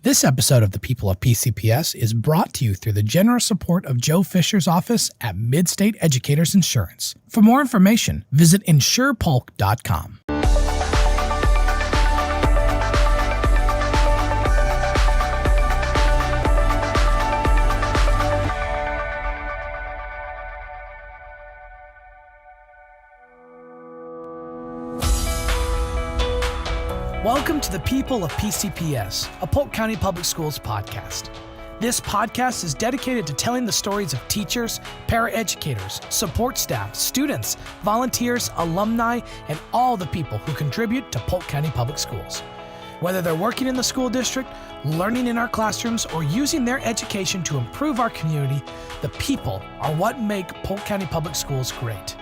This episode of The People of PCPS is brought to you through the generous support of Joe Fisher's office at Midstate Educators Insurance. For more information, visit insurepolk.com. Welcome to the People of PCPS, a Polk County Public Schools podcast. This podcast is dedicated to telling the stories of teachers, paraeducators, support staff, students, volunteers, alumni, and all the people who contribute to Polk County Public Schools. Whether they're working in the school district, learning in our classrooms, or using their education to improve our community, the people are what make Polk County Public Schools great.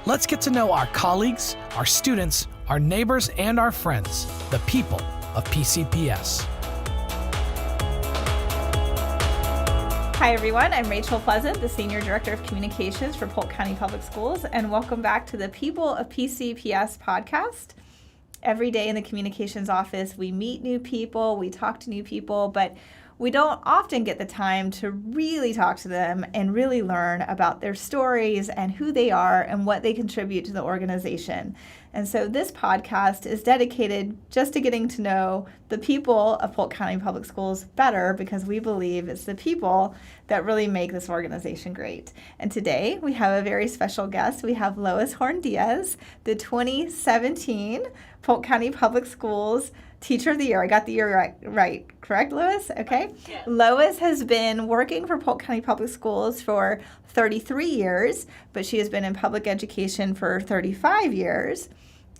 Let's get to know our colleagues, our students, our neighbors, and our friends, the people of PCPS. Hi everyone, I'm Rachel Pleasant, the Senior Director of Communications for Polk County Public Schools, and welcome back to the People of PCPS podcast. Every day in the communications office, we meet new people, we talk to new people, but we don't often get the time to really talk to them and really learn about their stories and who they are and what they contribute to the organization. And so this podcast is dedicated just to getting to know the people of Polk County Public Schools better, because we believe it's the people that really make this organization great. And today we have a very special guest. We have Lois Horn-Diaz, the 2017 Polk County Public Schools Teacher of the Year. I got the year right, correct, Lois? Okay. Yes. Lois has been working for Polk County Public Schools for 33 years, but she has been in public education for 35 years.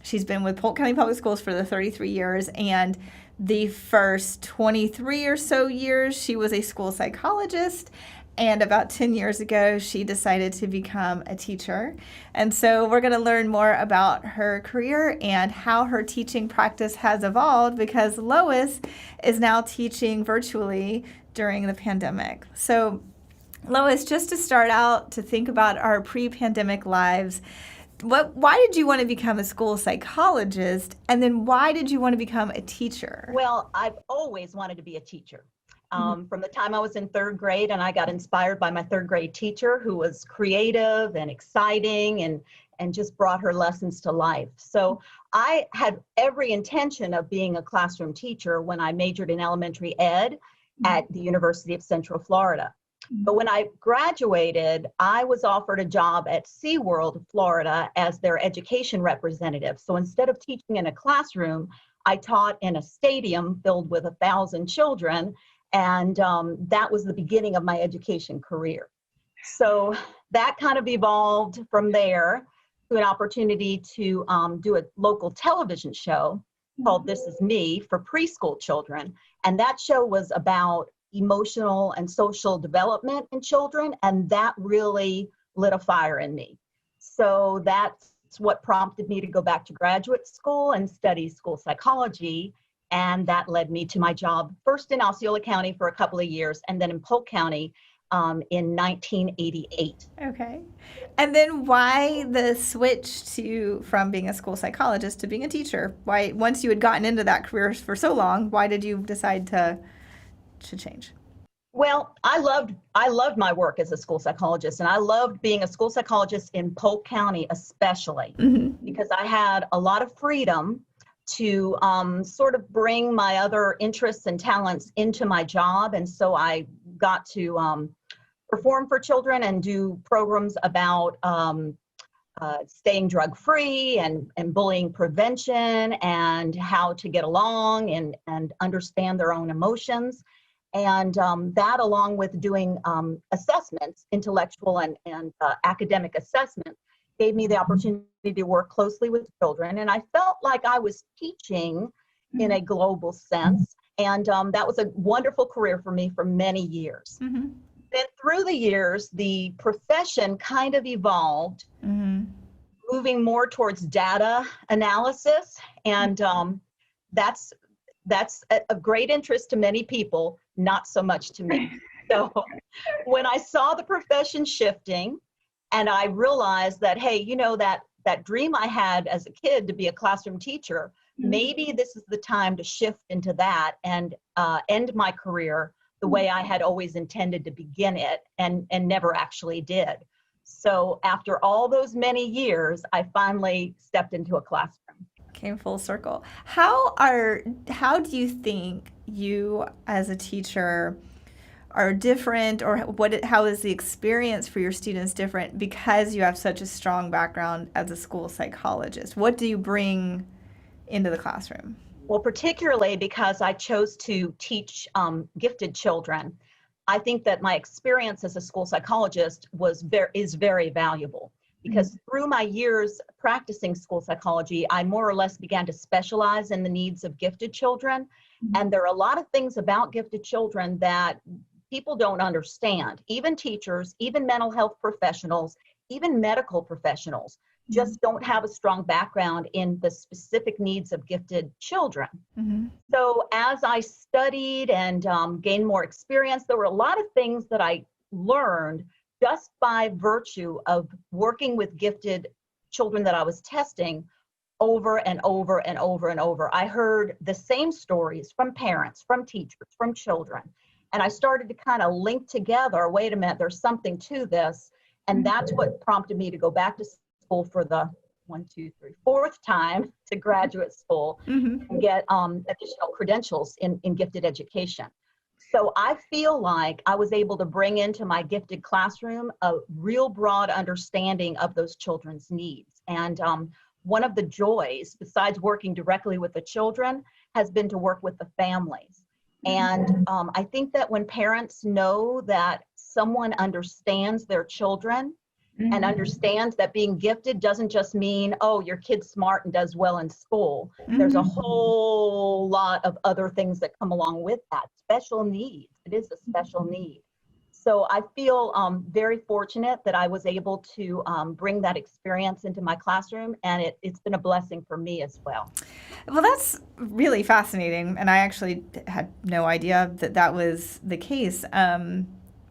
She's been with Polk County Public Schools for the 33 years, and the first 23 or so years, she was a school psychologist. And about 10 years ago, she decided to become a teacher. And so we're going to learn more about her career and how her teaching practice has evolved, because Lois is now teaching virtually during the pandemic. So Lois, just to start out, to think about our pre-pandemic lives, why did you want to become a school psychologist? And then why did you want to become a teacher? Well, I've always wanted to be a teacher. From the time I was in third grade, and I got inspired by my third grade teacher, who was creative and exciting and just brought her lessons to life. So I had every intention of being a classroom teacher when I majored in elementary ed at the University of Central Florida. But when I graduated, I was offered a job at SeaWorld, Florida, as their education representative. So instead of teaching in a classroom, I taught in a stadium filled with 1,000 children. And that was the beginning of my education career. So that kind of evolved from there to an opportunity to do a local television show called This Is Me for preschool children. And that show was about emotional and social development in children. And that really lit a fire in me. So that's what prompted me to go back to graduate school and study school psychology. And that led me to my job first in Osceola County for a couple of years, and then in Polk County in 1988. Okay. And then why the switch from being a school psychologist to being a teacher? Why, once you had gotten into that career for so long, why did you decide to change? Well, I loved my work as a school psychologist, and I loved being a school psychologist in Polk County especially, because I had a lot of freedom to sort of bring my other interests and talents into my job. And so I got to perform for children and do programs about staying drug-free and bullying prevention and how to get along and understand their own emotions. And that, along with doing assessments, intellectual and academic assessments, gave me the opportunity to work closely with children. And I felt like I was teaching in a global sense. And that was a wonderful career for me for many years. Then through the years, the profession kind of evolved, moving more towards data analysis. And that's of great interest to many people, not so much to me. So when I saw the profession shifting, and I realized that, hey, you know, that dream I had as a kid to be a classroom teacher maybe this is the time to shift into that and end my career the way I had always intended to begin it and never actually did. So after all those many years, I finally stepped into a classroom. Came full circle. How do you think you as a teacher are different, or how is the experience for your students different because you have such a strong background as a school psychologist? What do you bring into the classroom? Well, particularly because I chose to teach gifted children, I think that my experience as a school psychologist is very valuable, because through my years practicing school psychology, I more or less began to specialize in the needs of gifted children. And there are a lot of things about gifted children that people don't understand. Even teachers, even mental health professionals, even medical professionals just don't have a strong background in the specific needs of gifted children. So as I studied and gained more experience, there were a lot of things that I learned just by virtue of working with gifted children that I was testing over and over and over and over. I heard the same stories from parents, from teachers, from children. And I started to kind of link together, wait a minute, there's something to this. And that's what prompted me to go back to school for the fourth time to graduate school and get additional credentials in gifted education. So I feel like I was able to bring into my gifted classroom a real broad understanding of those children's needs. And one of the joys, besides working directly with the children, has been to work with the families. And I think that when parents know that someone understands their children and understands that being gifted doesn't just mean, oh, your kid's smart and does well in school. There's a whole lot of other things that come along with that. Special needs. It is a special need. So I feel very fortunate that I was able to bring that experience into my classroom, and it's been a blessing for me as well. Well, that's really fascinating, and I actually had no idea that that was the case.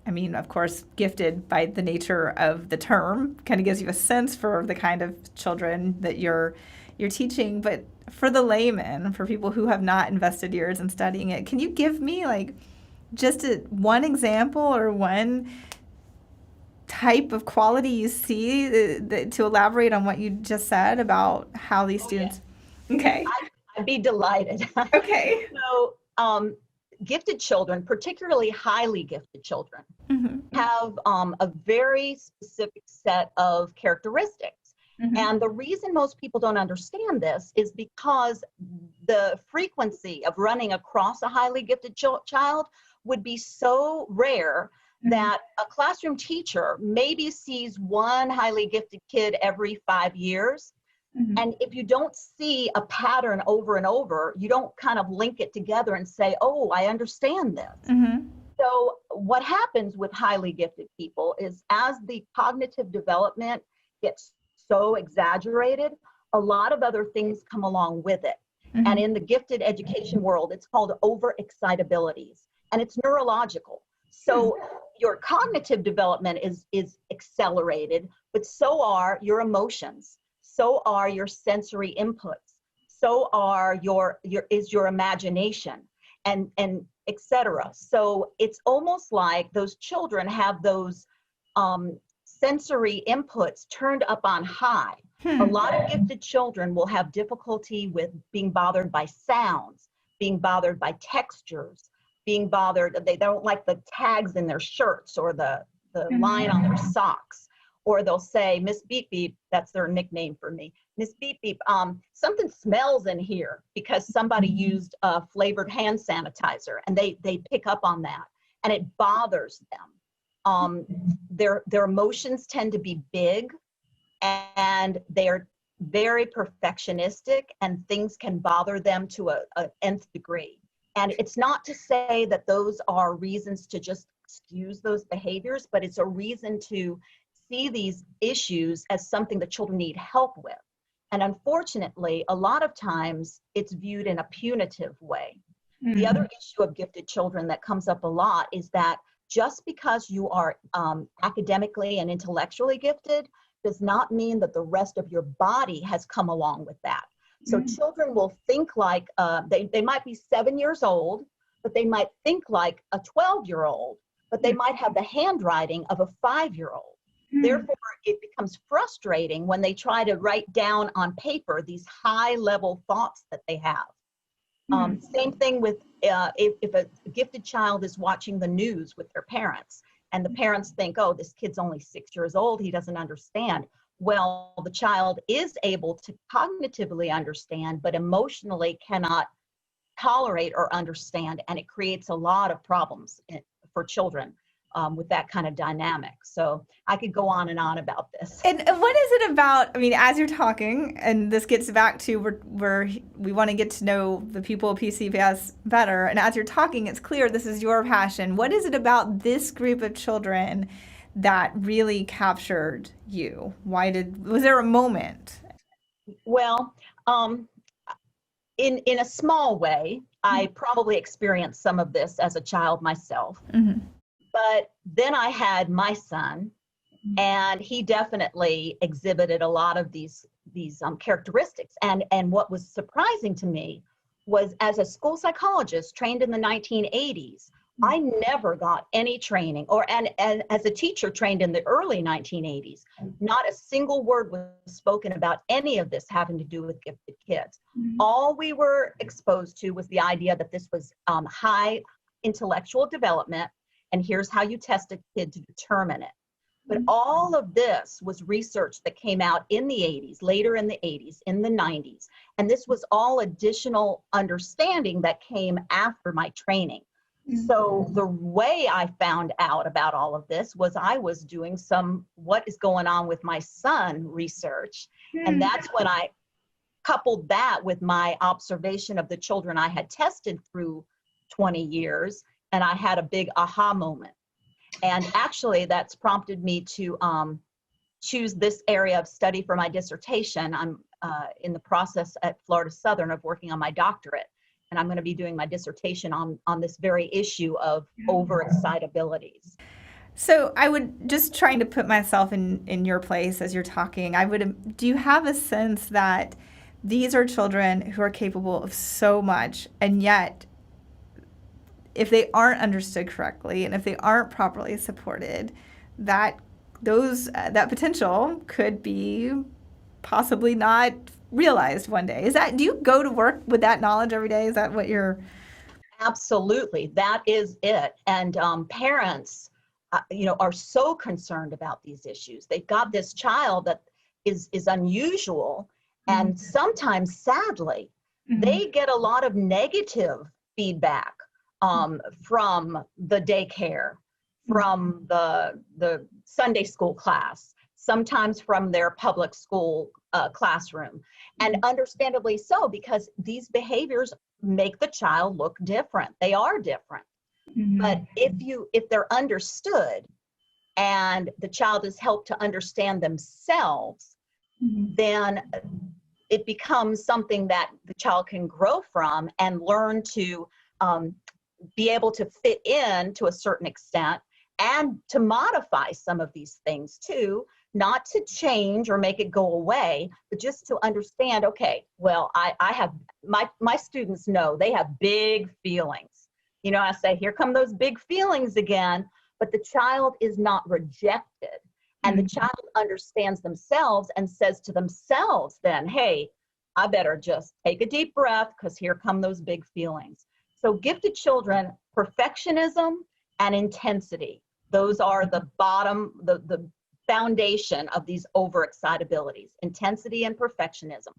I mean, of course, gifted by the nature of the term kind of gives you a sense for the kind of children that you're teaching, but for the layman, for people who have not invested years in studying it, can you give me like just one example or one type of quality you see to elaborate on what you just said about how these students? Yeah. Okay. I'd be delighted. Okay. So, gifted children, particularly highly gifted children, have a very specific set of characteristics. And the reason most people don't understand this is because the frequency of running across a highly gifted child would be so rare that a classroom teacher maybe sees one highly gifted kid every 5 years. And if you don't see a pattern over and over, you don't kind of link it together and say, oh, I understand this. So what happens with highly gifted people is as the cognitive development gets so exaggerated, a lot of other things come along with it. And in the gifted education world, it's called overexcitabilities, and it's neurological. So your cognitive development is accelerated, but so are your emotions. So are your sensory inputs. So are your imagination and et cetera. So it's almost like those children have those sensory inputs turned up on high. A lot of gifted children will have difficulty with being bothered by sounds, being bothered by textures, being bothered, they don't like the tags in their shirts or the line on their socks. Or they'll say, Miss Beep Beep, that's their nickname for me. Miss Beep Beep, something smells in here because somebody used a flavored hand sanitizer, and they pick up on that, and it bothers them. Their emotions tend to be big, and they're very perfectionistic, and things can bother them to an nth degree. And it's not to say that those are reasons to just excuse those behaviors, but it's a reason to see these issues as something that children need help with. And unfortunately, a lot of times it's viewed in a punitive way. The other issue of gifted children that comes up a lot is that just because you are academically and intellectually gifted does not mean that the rest of your body has come along with that. So children will think like, they might be 7 years old, but they might think like a 12-year-old, but they might have the handwriting of a 5-year-old. Therefore, it becomes frustrating when they try to write down on paper these high-level thoughts that they have. Same thing with if a gifted child is watching the news with their parents, and the parents think, oh, this kid's only 6 years old, he doesn't understand. Well, the child is able to cognitively understand, but emotionally cannot tolerate or understand, and it creates a lot of problems for children with that kind of dynamic. So I could go on and on about this. And what is it about, I mean, as you're talking, and this gets back to where we want to get to know the people of PCPS better, and as you're talking, it's clear this is your passion. What is it about this group of children that really captured you? Was there a moment? Well, in a small way, I probably experienced some of this as a child myself. But then I had my son, and he definitely exhibited a lot of these characteristics. And what was surprising to me was, as a school psychologist trained in the 1980s, I never got any training, and as a teacher trained in the early 1980s, not a single word was spoken about any of this having to do with gifted kids. All we were exposed to was the idea that this was high intellectual development, and here's how you test a kid to determine it. But all of this was research that came out in the 80s, later in the 80s, in the 90s. And this was all additional understanding that came after my training. So the way I found out about all of this was I was doing some what is going on with my son research. And that's when I coupled that with my observation of the children I had tested through 20 years. And I had a big aha moment. And actually, that's prompted me to choose this area of study for my dissertation. I'm in the process at Florida Southern of working on my doctorate. And I'm going to be doing my dissertation on this very issue of overexcitabilities. So I would, just trying to put myself in your place as you're talking, do you have a sense that these are children who are capable of so much, and yet if they aren't understood correctly and if they aren't properly supported, that potential could be possibly not realized one day? Do you go to work with that knowledge every day? Is that what you're? Absolutely, that is it. And parents, are so concerned about these issues. They've got this child that is unusual, and sometimes, sadly, they get a lot of negative feedback from the daycare, from the Sunday school class, sometimes from their public school classroom. And understandably so, because these behaviors make the child look different. They are different. But if they're understood and the child is helped to understand themselves, then it becomes something that the child can grow from and learn to be able to fit in to a certain extent, and to modify some of these things too, not to change or make it go away, but just to understand, okay, well, I have, my students know they have big feelings. I say, here come those big feelings again, but the child is not rejected. And the child understands themselves and says to themselves then, hey, I better just take a deep breath because here come those big feelings. So gifted children, perfectionism and intensity, those are the bottom, the foundation of these overexcitabilities, intensity and perfectionism.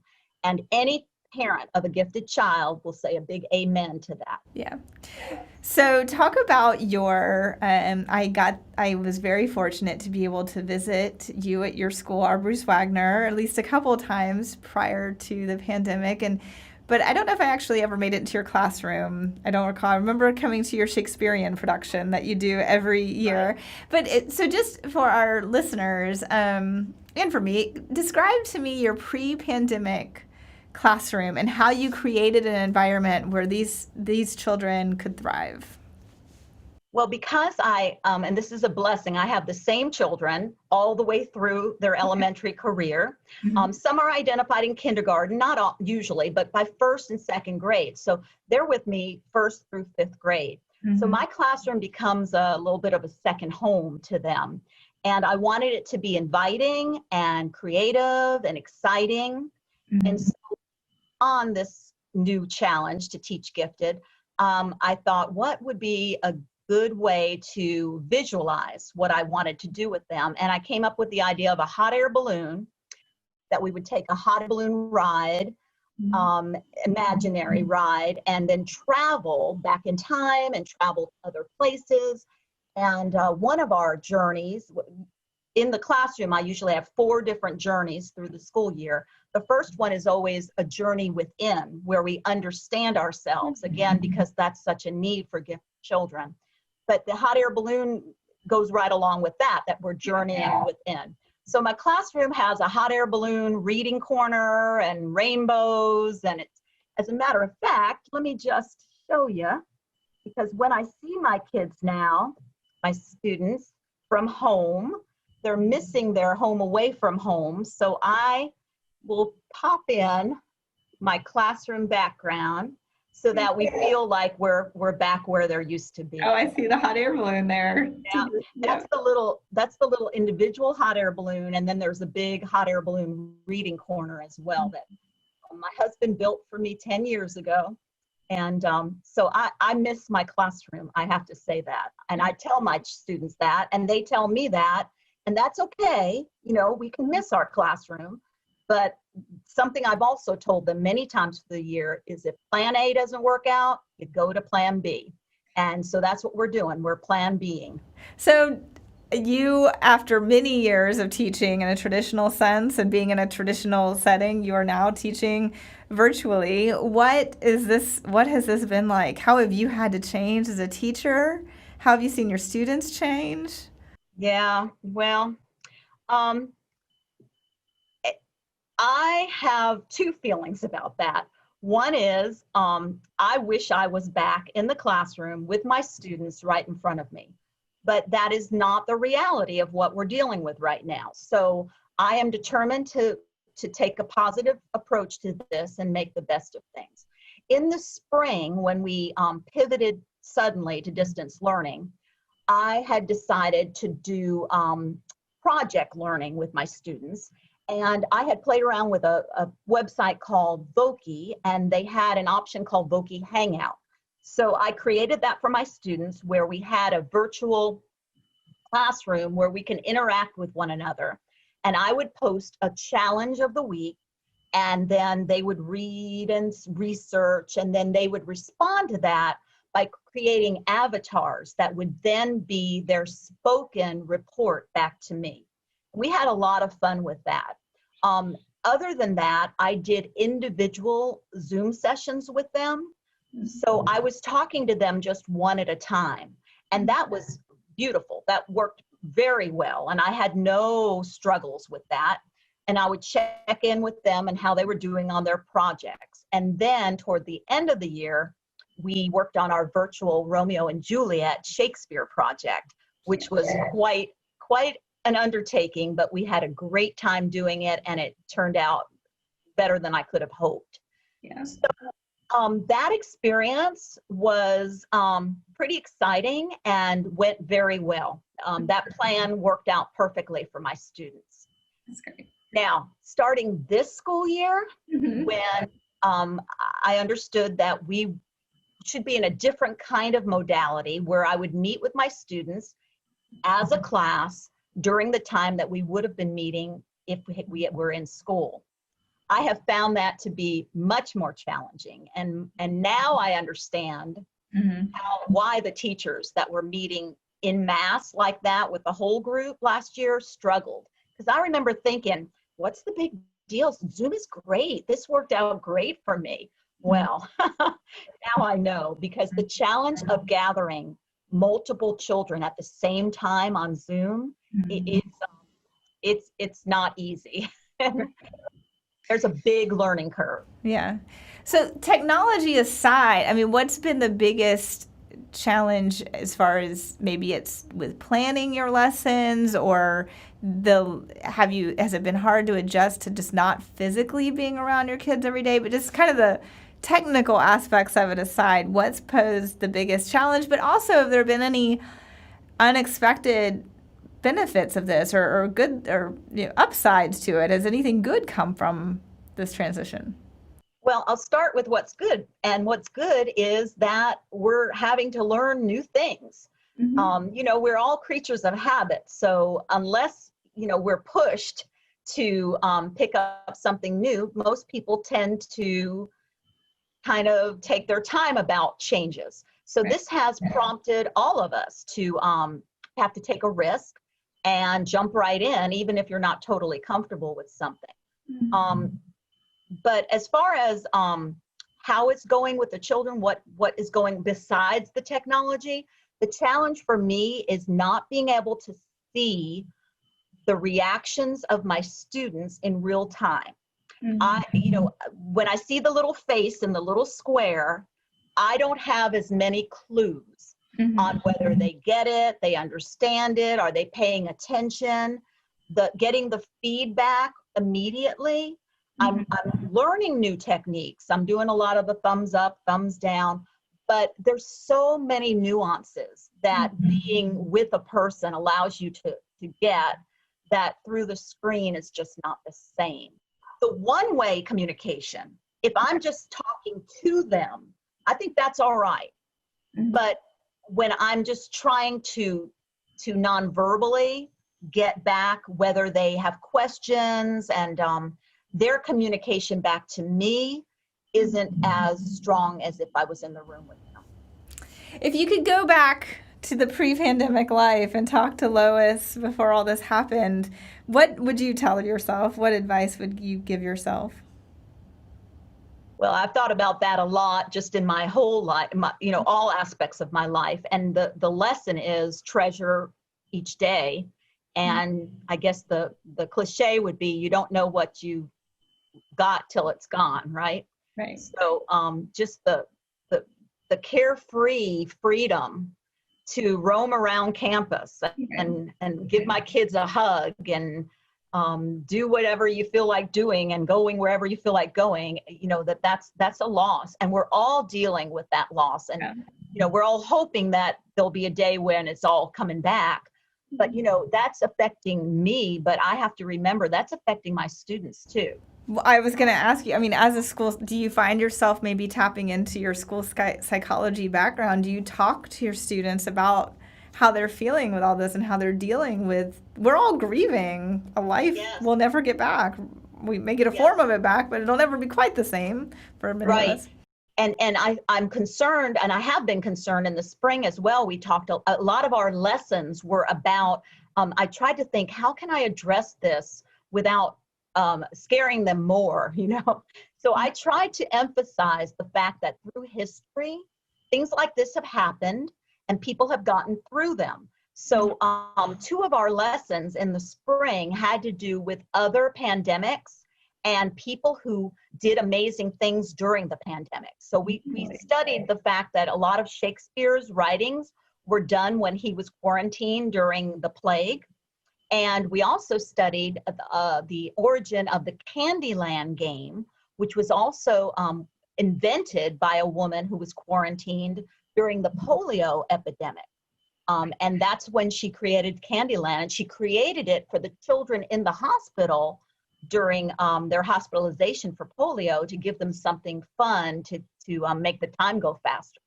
And any parent of a gifted child will say a big amen to that. Yeah. So talk about your, I was very fortunate to be able to visit you at your school, our Bruce Wagner, at least a couple of times prior to the pandemic. But I don't know if I actually ever made it into your classroom. I don't recall. I remember coming to your Shakespearean production that you do every year. Right. But so just for our listeners and for me, describe to me your pre-pandemic classroom and how you created an environment where these children could thrive. Well, because and this is a blessing, I have the same children all the way through their elementary career. Some are identified in kindergarten, not all, usually, but by first and second grade. So they're with me first through fifth grade. So my classroom becomes a little bit of a second home to them. And I wanted it to be inviting and creative and exciting. And so on this new challenge to teach gifted, I thought, what would be a good way to visualize what I wanted to do with them? And I came up with the idea of a hot air balloon, that we would take a hot air balloon ride, imaginary ride, and then travel back in time and travel to other places. And one of our journeys in the classroom, I usually have 4 different journeys through the school year. The first one is always a journey within, where we understand ourselves, again, because that's such a need for gifted children. But the hot air balloon goes right along with that we're journeying within. So my classroom has a hot air balloon reading corner and rainbows. And it's, as a matter of fact, let me just show you, because when I see my kids now, my students from home, they're missing their home away from home. So I will pop in my classroom background so that we feel like we're back where they're used to be. Oh, I see the hot air balloon there. Yeah, that's the little individual hot air balloon, and then there's a big hot air balloon reading corner as well that my husband built for me 10 years ago. And so I miss my classroom, I have to say that. And I tell my students that, and they tell me that, and that's okay. You know, we can miss our classroom, but something I've also told them many times through the year is if plan A doesn't work out, you go to plan B. And so that's what we're doing. We're plan Bing. So you, after many years of teaching in a traditional sense and being in a traditional setting, you are now teaching virtually. What has this been like? How have you had to change as a teacher? How have you seen your students change? Yeah, well, I have 2 feelings about that. One is, I wish I was back in the classroom with my students right in front of me, but that is not the reality of what we're dealing with right now. So I am determined to take a positive approach to this and make the best of things. In the spring, when we pivoted suddenly to distance learning, I had decided to do project learning with my students. And I had played around with a website called Voki, and they had an option called Voki Hangout. So I created that for my students, where we had a virtual classroom where we can interact with one another. And I would post a challenge of the week, and then they would read and research, and then they would respond to that by creating avatars that would then be their spoken report back to me. We had a lot of fun with that. Other than that, I did individual Zoom sessions with them. So I was talking to them just one at a time. And that was beautiful. That worked very well. And I had no struggles with that. And I would check in with them and how they were doing on their projects. And then toward the end of the year, we worked on our virtual Romeo and Juliet Shakespeare project, which was quite an undertaking, but we had a great time doing it, and it turned out better than I could have hoped. Yeah. So that experience was pretty exciting and went very well. That plan worked out perfectly for my students. That's great. Now, starting this school year, when I understood that we should be in a different kind of modality where I would meet with my students as a class during the time that we would have been meeting if we were in school. I have found that to be much more challenging. And now I understand why the teachers that were meeting in mass like that with the whole group last year struggled. Because I remember thinking, what's the big deal? Zoom is great. This worked out great for me. Well, now I know, because the challenge of gathering multiple children at the same time on Zoom, it's not easy. There's a big learning curve. Yeah. So technology aside, I mean, what's been the biggest challenge as far as maybe it's with planning your lessons, or has it been hard to adjust to just not physically being around your kids every day, but just kind of the technical aspects of it aside, what's posed the biggest challenge? But also, have there been any unexpected benefits of this, or good, or upsides to it? Has anything good come from this transition? Well, I'll start with what's good. And what's good is that we're having to learn new things. Mm-hmm. We're all creatures of habit. So unless, we're pushed to pick up something new, most people tend to kind of take their time about changes. So this has prompted all of us to have to take a risk and jump right in, even if you're not totally comfortable with something. Mm-hmm. But as far as how it's going with the children, what is going besides the technology, the challenge for me is not being able to see the reactions of my students in real time. Mm-hmm. When I see the little face in the little square, I don't have as many clues mm-hmm. on whether they get it, they understand it, are they paying attention, getting the feedback immediately. Mm-hmm. I'm learning new techniques. I'm doing a lot of the thumbs up, thumbs down, but there's so many nuances that mm-hmm. being with a person allows you to get that through the screen is just not the same. The one-way communication, if I'm just talking to them, I think that's all right. Mm-hmm. But when I'm just trying to non-verbally get back whether they have questions and their communication back to me isn't as strong as if I was in the room with them. If you could go back to the pre-pandemic life and talk to Lois before all this happened, what would you tell yourself? What advice would you give yourself? Well, I've thought about that a lot just in my whole life, all aspects of my life. And the lesson is treasure each day. And I guess the cliche would be, you don't know what you got till it's gone, right? Right. So just the carefree freedom to roam around campus and give my kids a hug and do whatever you feel like doing and going wherever you feel like going, that's a loss. And we're all dealing with that loss. And, we're all hoping that there'll be a day when it's all coming back. But, that's affecting me, but I have to remember that's affecting my students too. Well, I was going to ask you, as a school, do you find yourself maybe tapping into your school psychology background? Do you talk to your students about how they're feeling with all this and how they're dealing with, we're all grieving a life we'll never get back. We may get a form of it back, but it'll never be quite the same for many of us. And I'm concerned, and I have been concerned in the spring as well. We talked, a lot of our lessons were about, I tried to think, how can I address this without scaring them more, So I tried to emphasize the fact that through history, things like this have happened and people have gotten through them. So 2 of our lessons in the spring had to do with other pandemics and people who did amazing things during the pandemic. So we studied the fact that a lot of Shakespeare's writings were done when he was quarantined during the plague. And we also studied the origin of the Candyland game, which was also invented by a woman who was quarantined during the polio epidemic. And that's when she created Candyland. And she created it for the children in the hospital during their hospitalization for polio to give them something fun to make the time go faster.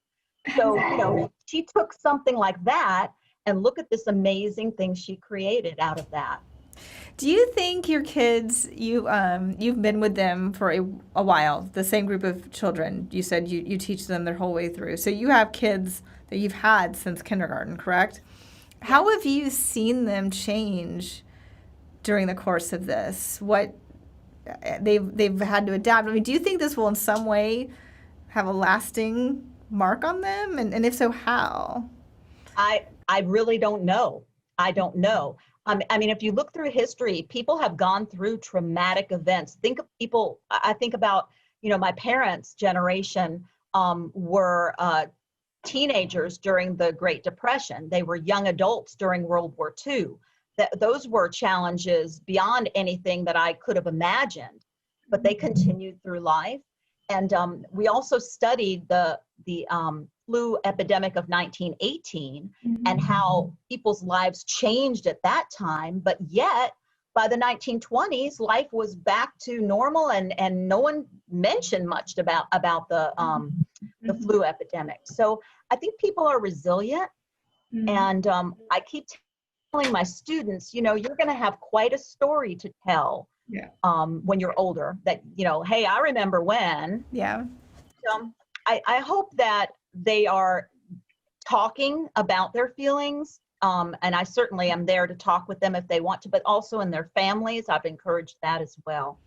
So, she took something like that and look at this amazing thing she created out of that. Do you think your kids, you've been with them for a while, the same group of children, you said you teach them their whole way through. So you have kids that you've had since kindergarten, correct? How have you seen them change during the course of this? What they've had to adapt? Do you think this will in some way have a lasting mark on them? And if so, how? I really don't know. I don't know. If you look through history, people have gone through traumatic events. I think about, my parents' generation were teenagers during the Great Depression. They were young adults during World War II. Those were challenges beyond anything that I could have imagined, but they continued through life. And we also studied the flu epidemic of 1918 and how people's lives changed at that time, but yet by the 1920s, life was back to normal, and no one mentioned much about the flu epidemic. So I think people are resilient, and I keep telling my students, you're going to have quite a story to tell when you're older. That hey, I remember when. Yeah. I hope that they are talking about their feelings. And I certainly am there to talk with them if they want to, but also in their families. I've encouraged that as well.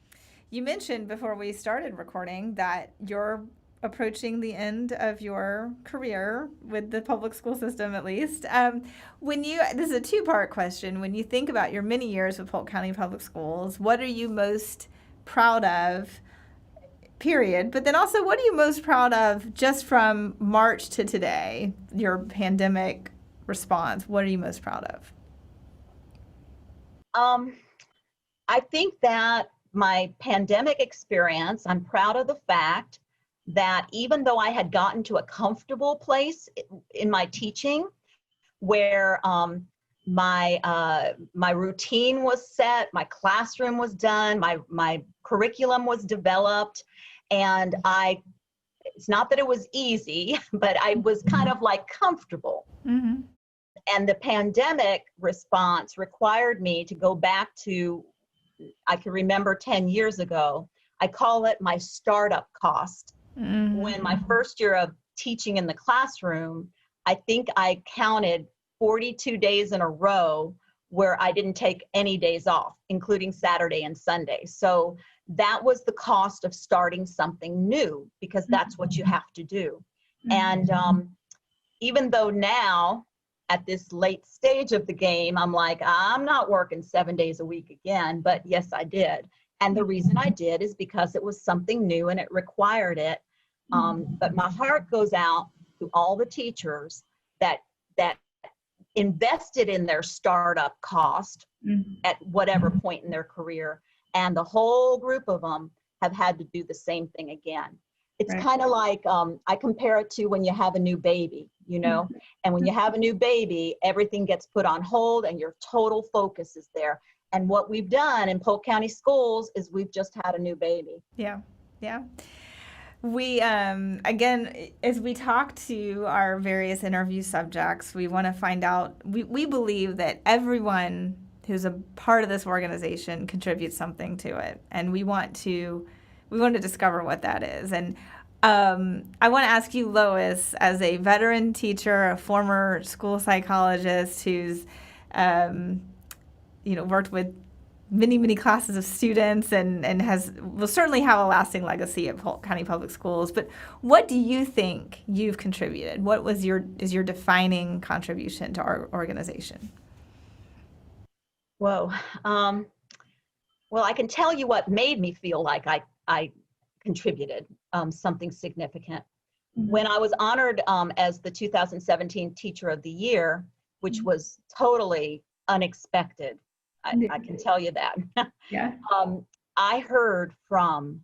You mentioned before we started recording that you're approaching the end of your career with the public school system, at least. This is a two-part question. When you think about your many years with Polk County Public Schools, what are you most proud of, period? But then also, what are you most proud of just from March to today, your pandemic response? What are you most proud of? I think that my pandemic experience, I'm proud of the fact that even though I had gotten to a comfortable place in my teaching where my routine was set, my classroom was done, my curriculum was developed, and it's not that it was easy, but I was kind of like comfortable. Mm-hmm. And the pandemic response required me to go back to, I can remember 10 years ago, I call it my startup cost. Mm-hmm. When my first year of teaching in the classroom, I think I counted 42 days in a row where I didn't take any days off, including Saturday and Sunday. So that was the cost of starting something new, because that's what you have to do. Mm-hmm. And even though now, at this late stage of the game, I'm like, I'm not working 7 days a week again, but yes, I did. And the reason I did is because it was something new and it required it. But my heart goes out to all the teachers that invested in their startup cost at whatever point in their career. And the whole group of them have had to do the same thing again. It's kind of like, I compare it to when you have a new baby, and when you have a new baby, everything gets put on hold and your total focus is there. And what we've done in Polk County Schools is we've just had a new baby. Yeah. Yeah. We, again, as we talk to our various interview subjects, we want to find out, we believe that everyone who's a part of this organization contributes something to it. And we want to discover what that is. And I want to ask you, Lois, as a veteran teacher, a former school psychologist who's, worked with many, many classes of students and will certainly have a lasting legacy at Polk County Public Schools. But what do you think you've contributed? What is your defining contribution to our organization? Whoa. Well, I can tell you what made me feel like I contributed something significant. Mm-hmm. When I was honored as the 2017 Teacher of the Year, which was totally unexpected, I can tell you that. Yeah. I heard from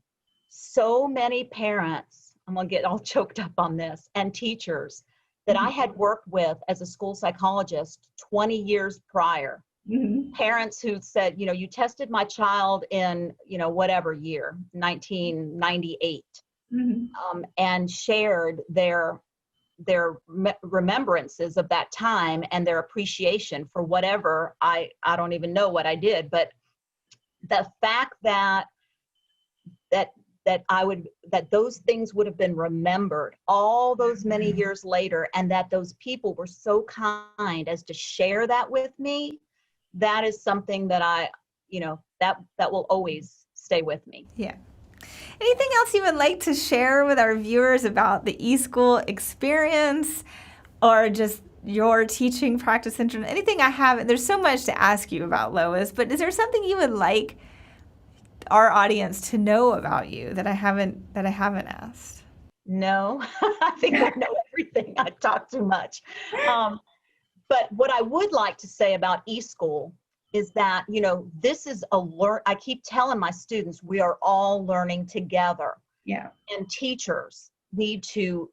so many parents, I'm going to get all choked up on this, and teachers that I had worked with as a school psychologist 20 years prior. Mm-hmm. Parents who said, you tested my child in, whatever year, 1998, and shared their remembrances of that time and their appreciation for whatever, I don't even know what I did, but the fact that those things would have been remembered all those many years later, and that those people were so kind as to share that with me, that is something that that will always stay with me. Yeah. Anything else you would like to share with our viewers about the eSchool experience or just your teaching practice? Anything I haven't, there's so much to ask you about, Lois, but is there something you would like our audience to know about you that I haven't asked? No, I think I know everything. I talk too much. But what I would like to say about eSchool is that, this is I keep telling my students, we are all learning together. Yeah. And teachers need to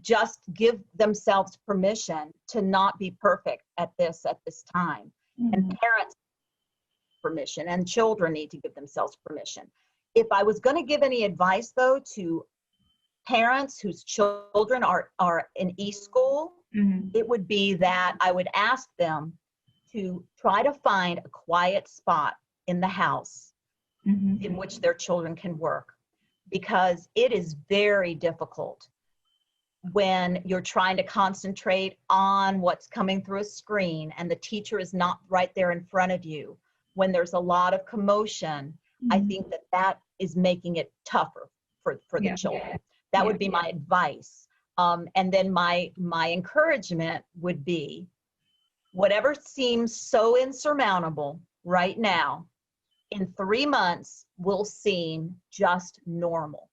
just give themselves permission to not be perfect at this time. Mm-hmm. And parents permission, and children need to give themselves permission. If I was going to give any advice, though, to parents whose children are in eSchool, Mm-hmm. it would be that I would ask them to try to find a quiet spot in the house Mm-hmm. in which their children can work, because it is very difficult when you're trying to concentrate on what's coming through a screen and the teacher is not right there in front of you. When there's a lot of commotion, I think that is making it tougher for the children. That would be my advice. And then my encouragement would be, whatever seems so insurmountable right now, in 3 months will seem just normal.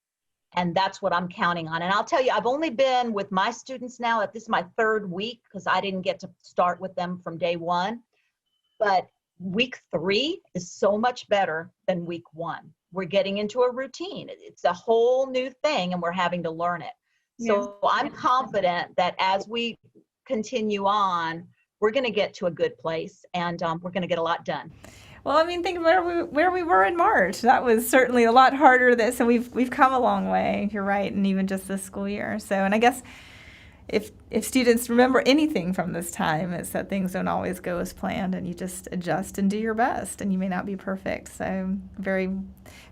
And that's what I'm counting on. And I'll tell you, I've only been with my students now, this is my 3rd week, because I didn't get to start with them from day 1. But week 3 is so much better than week 1. We're getting into a routine. It's a whole new thing, and we're having to learn it. So I'm confident that as we continue on, we're going to get to a good place, and we're going to get a lot done. Well, I mean, think about where we were in March. That was certainly a lot harder. So we've come a long way. You're right, and even just this school year. So, and I guess if students remember anything from this time, it's that things don't always go as planned, and you just adjust and do your best, and you may not be perfect. So, very,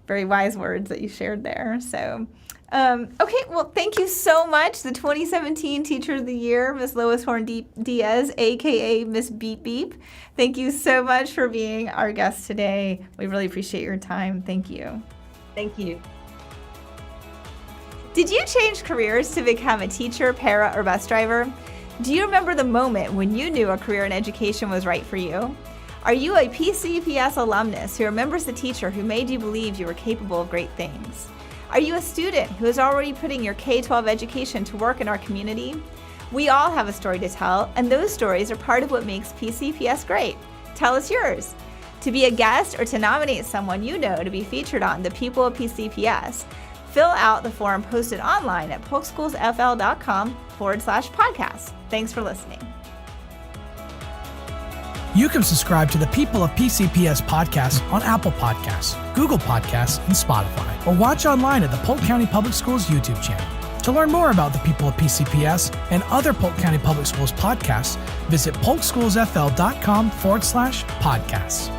very wise words that you shared there. So. Okay, well, thank you so much. The 2017 Teacher of the Year, Miss Lois Horn-Diaz, a.k.a. Miss Beep Beep. Thank you so much for being our guest today. We really appreciate your time. Thank you. Thank you. Did you change careers to become a teacher, para, or bus driver? Do you remember the moment when you knew a career in education was right for you? Are you a PCPS alumnus who remembers the teacher who made you believe you were capable of great things? Are you a student who is already putting your K-12 education to work in our community? We all have a story to tell, and those stories are part of what makes PCPS great. Tell us yours. To be a guest or to nominate someone you know to be featured on The People of PCPS, fill out the form posted online at polkschoolsfl.com/podcast. Thanks for listening. You can subscribe to the People of PCPS podcast on Apple Podcasts, Google Podcasts, and Spotify, or watch online at the Polk County Public Schools YouTube channel. To learn more about the People of PCPS and other Polk County Public Schools podcasts, visit polkschoolsfl.com/podcasts.